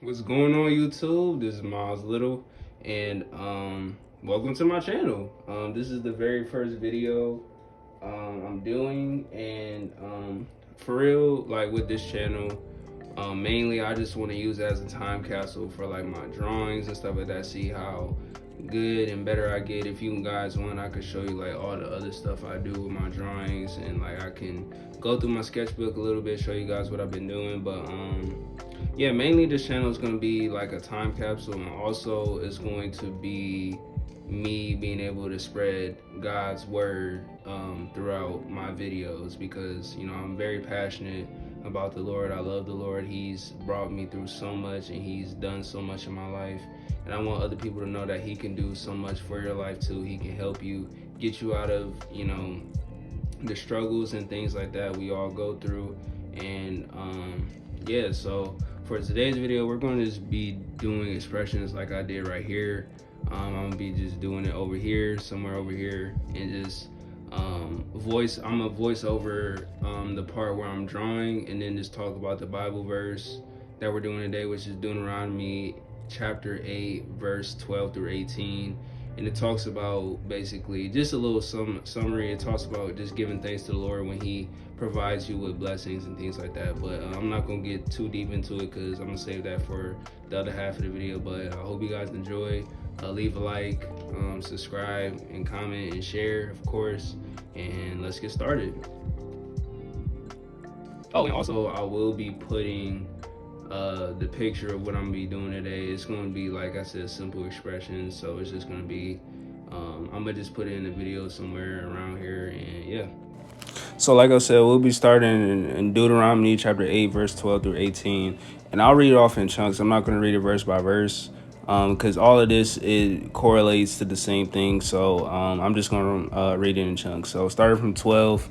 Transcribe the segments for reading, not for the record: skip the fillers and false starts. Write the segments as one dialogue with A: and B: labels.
A: What's going on, YouTube? This is Miles Little, and welcome to my channel. This is the very first video I'm doing, and for real, like with this channel, mainly I just want to use it as a time capsule for like my drawings and stuff like that. See how good and better I get. If you guys want, I could show you like all the other stuff I do with my drawings, and like I can go through my sketchbook a little bit, show you guys what I've been doing. But yeah, mainly this channel is going to be like a time capsule, and also it's going to be me being able to spread God's word throughout my videos, because you know I'm very passionate about the Lord. I love the Lord. He's brought me through so much, and he's done so much in my life, and I want other people to know that he can do so much for your life too. He can help you, get you out of, you know, the struggles and things like that we all go through. And yeah, so for today's video, we're going to just be doing expressions like I did right here. I'm gonna be just doing it over here, somewhere over here, and just I'm gonna voice over the part where I'm drawing, and then just talk about the Bible verse that we're doing today, which is Deuteronomy chapter 8 verse 12 through 18. And it talks about basically just a little summary. It talks about just giving thanks to the Lord when he provides you with blessings and things like that. But I'm not gonna get too deep into it because I'm gonna save that for the other half of the video. But I hope you guys enjoy. Leave a like, subscribe, and comment and share, of course. And let's get started. Oh, and also I will be putting the picture of what I'm gonna be doing today. It's gonna be, like I said, simple expressions. So it's just gonna be I'm gonna just put it in the video somewhere around here, and yeah. So like I said, we'll be starting in Deuteronomy chapter 8 verse 12 through 18, and I'll read it off in chunks. I'm not gonna read it verse by verse because all of this, it correlates to the same thing. So I'm just gonna read it in chunks. So starting from 12.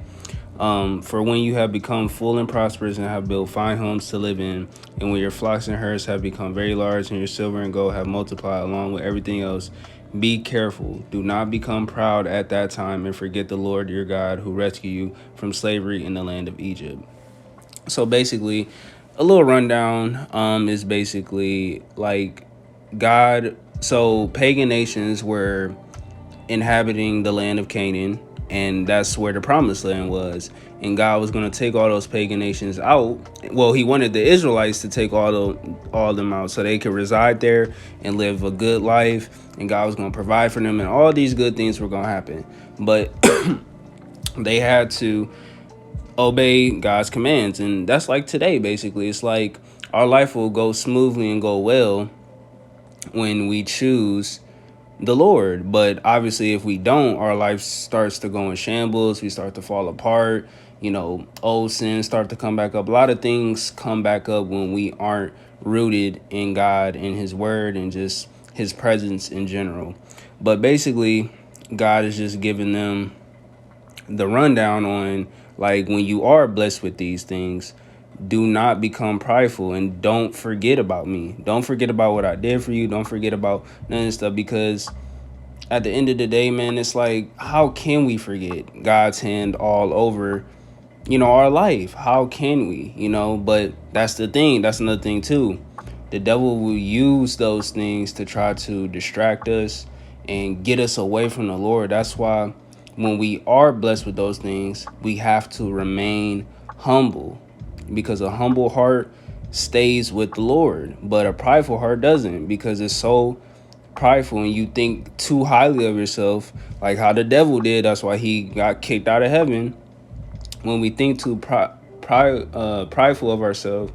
A: For when you have become full and prosperous and have built fine homes to live in, and when your flocks and herds have become very large and your silver and gold have multiplied along with everything else, be careful. Do not become proud at that time and forget the Lord your God, who rescued you from slavery in the land of Egypt. So basically, a little rundown is basically like God. So pagan nations were inhabiting the land of Canaan, and that's where the promised land was. And God was going to take all those pagan nations out. Well, he wanted the Israelites to take all them out so they could reside there and live a good life, and God was going to provide for them, and all these good things were going to happen. But they had to obey God's commands, and that's like today. Basically, it's like our life will go smoothly and go well when we choose the Lord. But obviously, if we don't, our life starts to go in shambles. We start to fall apart. You know, old sins start to come back up. A lot of things come back up when we aren't rooted in God and his word and just his presence in general. But basically, God is just giving them the rundown on, like, when you are blessed with these things, do not become prideful and don't forget about me. Don't forget about what I did for you. Don't forget about none of this stuff, because at the end of the day, man, it's like, how can we forget God's hand all over, you know, our life? How can we, you know? But that's the thing. That's another thing too. The devil will use those things to try to distract us and get us away from the Lord. That's why when we are blessed with those things, we have to remain humble, because a humble heart stays with the Lord, but a prideful heart doesn't, because it's so prideful and you think too highly of yourself, like how the devil did. That's why he got kicked out of heaven. When we think too prideful of ourselves,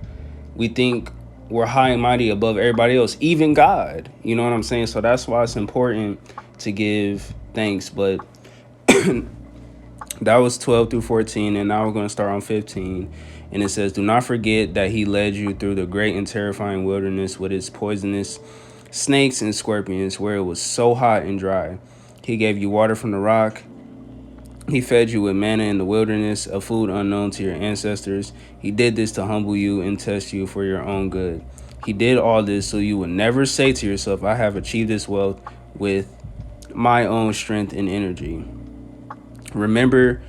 A: we think we're high and mighty above everybody else, even God. You know what I'm saying? So that's why it's important to give thanks. But that was 12 through 14, and now we're going to start on 15. And it says, do not forget that he led you through the great and terrifying wilderness with its poisonous snakes and scorpions, where it was so hot and dry. He gave you water from the rock. He fed you with manna in the wilderness, a food unknown to your ancestors. He did this to humble you and test you for your own good. He did all this so you would never say to yourself, I have achieved this wealth with my own strength and energy. Remember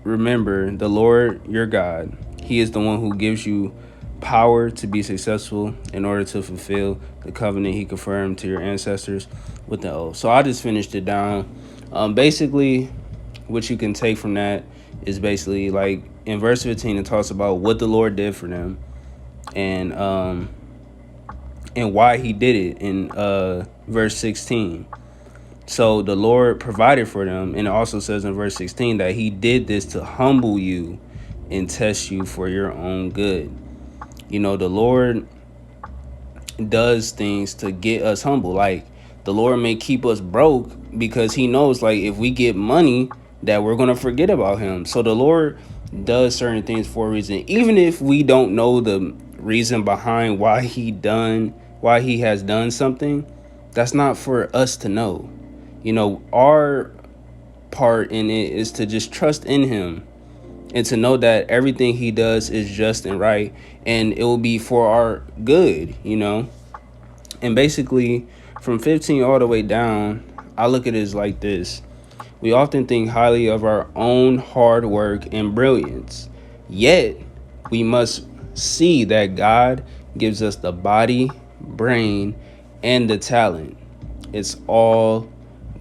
A: the Lord your God. He is the one who gives you power to be successful in order to fulfill the covenant he confirmed to your ancestors with the oath. So I just finished it down. Basically, what you can take from that is basically like in verse 15, it talks about what the Lord did for them and why he did it in verse 16. So the Lord provided for them, and it also says in verse 16 that he did this to humble you and test you for your own good. You know, the Lord does things to get us humble. Like, the Lord may keep us broke because he knows, like, if we get money, that we're going to forget about him. So the Lord does certain things for a reason. Even if we don't know the reason behind why he has done something, that's not for us to know. You know, our part in it is to just trust in him and to know that everything he does is just and right, and it will be for our good, you know. And basically, from 15 all the way down, I look at it as like this. We often think highly of our own hard work and brilliance, yet we must see that God gives us the body, brain, and the talent. It's all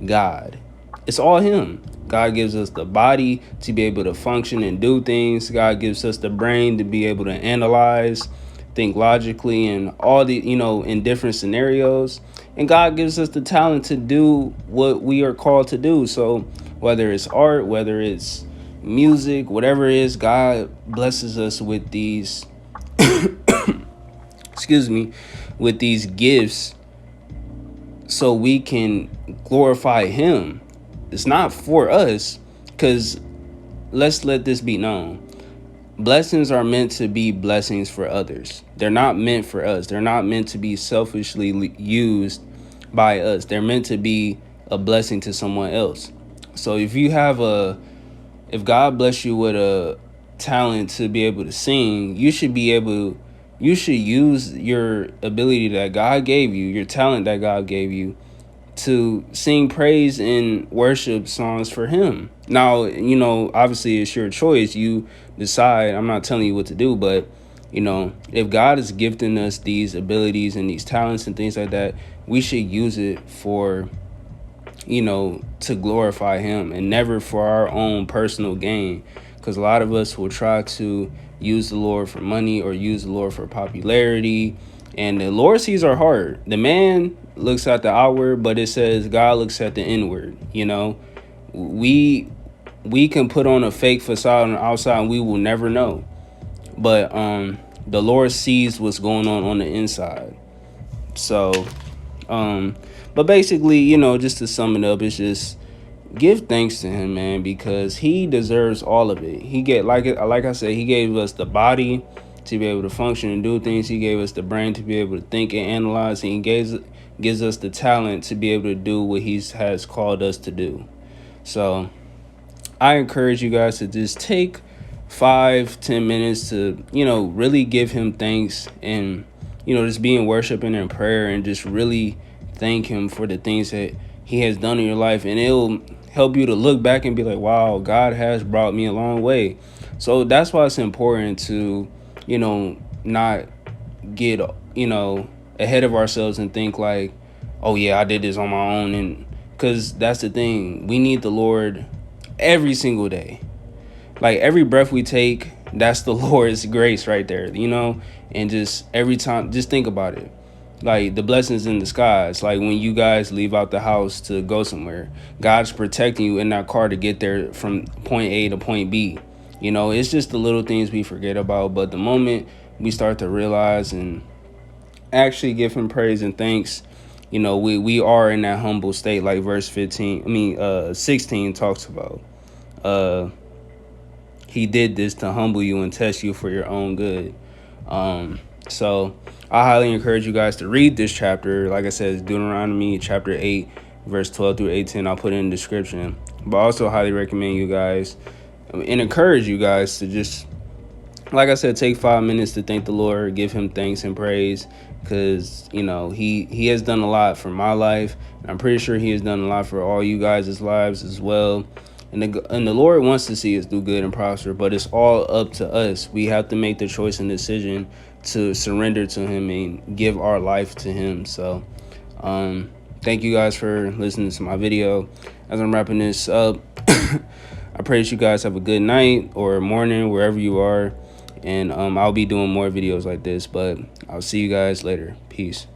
A: God. It's all him. God gives us the body to be able to function and do things. God gives us the brain to be able to analyze, think logically, and all the, you know, in different scenarios. And God gives us the talent to do what we are called to do. So whether it's art, whether it's music, whatever it is, God blesses us with these excuse me, with these gifts so we can glorify him. It's not for us, because let's let this be known. Blessings are meant to be blessings for others. They're not meant for us. They're not meant to be selfishly used by us. They're meant to be a blessing to someone else. So if God bless you with a talent to be able to sing, you should use your ability that God gave you, your talent that God gave you, to sing praise and worship songs for him. Now, you know, obviously it's your choice. You decide. I'm not telling you what to do, but, you know, if God is gifting us these abilities and these talents and things like that, we should use it for, you know, to glorify him and never for our own personal gain. Because a lot of us will try to use the Lord for money or use the Lord for popularity. And the Lord sees our heart. The man looks at the outward, but it says God looks at the inward. You know, we can put on a fake facade on the outside and we will never know. But the Lord sees what's going on the inside. So, but basically, you know, just to sum it up, it's just give thanks to him, man, because he deserves all of it. Like I said, he gave us the body to be able to function and do things. He gave us the brain to be able to think and analyze. And he gives us the talent to be able to do what he has called us to do. So I encourage you guys to just take 5-10 minutes to, you know, really give him thanks and, you know, just be in worship and in prayer and just really thank him for the things that he has done in your life. And it'll help you to look back and be like, wow, God has brought me a long way. So that's why it's important to, you know, not get, you know, ahead of ourselves and think like, oh yeah, I did this on my own. And because that's the thing, we need the Lord every single day. Like every breath we take, that's the Lord's grace right there, you know. And just every time, just think about it. Like the blessings in the skies, like when you guys leave out the house to go somewhere, God's protecting you in that car to get there from point A to point B. You know, it's just the little things we forget about. But the moment we start to realize and actually give him praise and thanks, you know, we are in that humble state, like verse 16 talks about. He did this to humble you and test you for your own good. So I highly encourage you guys to read this chapter. Like I said, it's Deuteronomy chapter 8, verse 12 through 18. I'll put it in the description. But I also highly recommend you guys and encourage you guys to just, like I said, take 5 minutes to thank the Lord, give him thanks and praise, because, you know, he has done a lot for my life. I'm pretty sure he has done a lot for all you guys' lives as well. And the Lord wants to see us do good and prosper, but it's all up to us. We have to make the choice and decision to surrender to him and give our life to him. So thank you guys for listening to my video. As I'm wrapping this up, I pray that you guys have a good night or morning wherever you are, and I'll be doing more videos like this, but I'll see you guys later. Peace.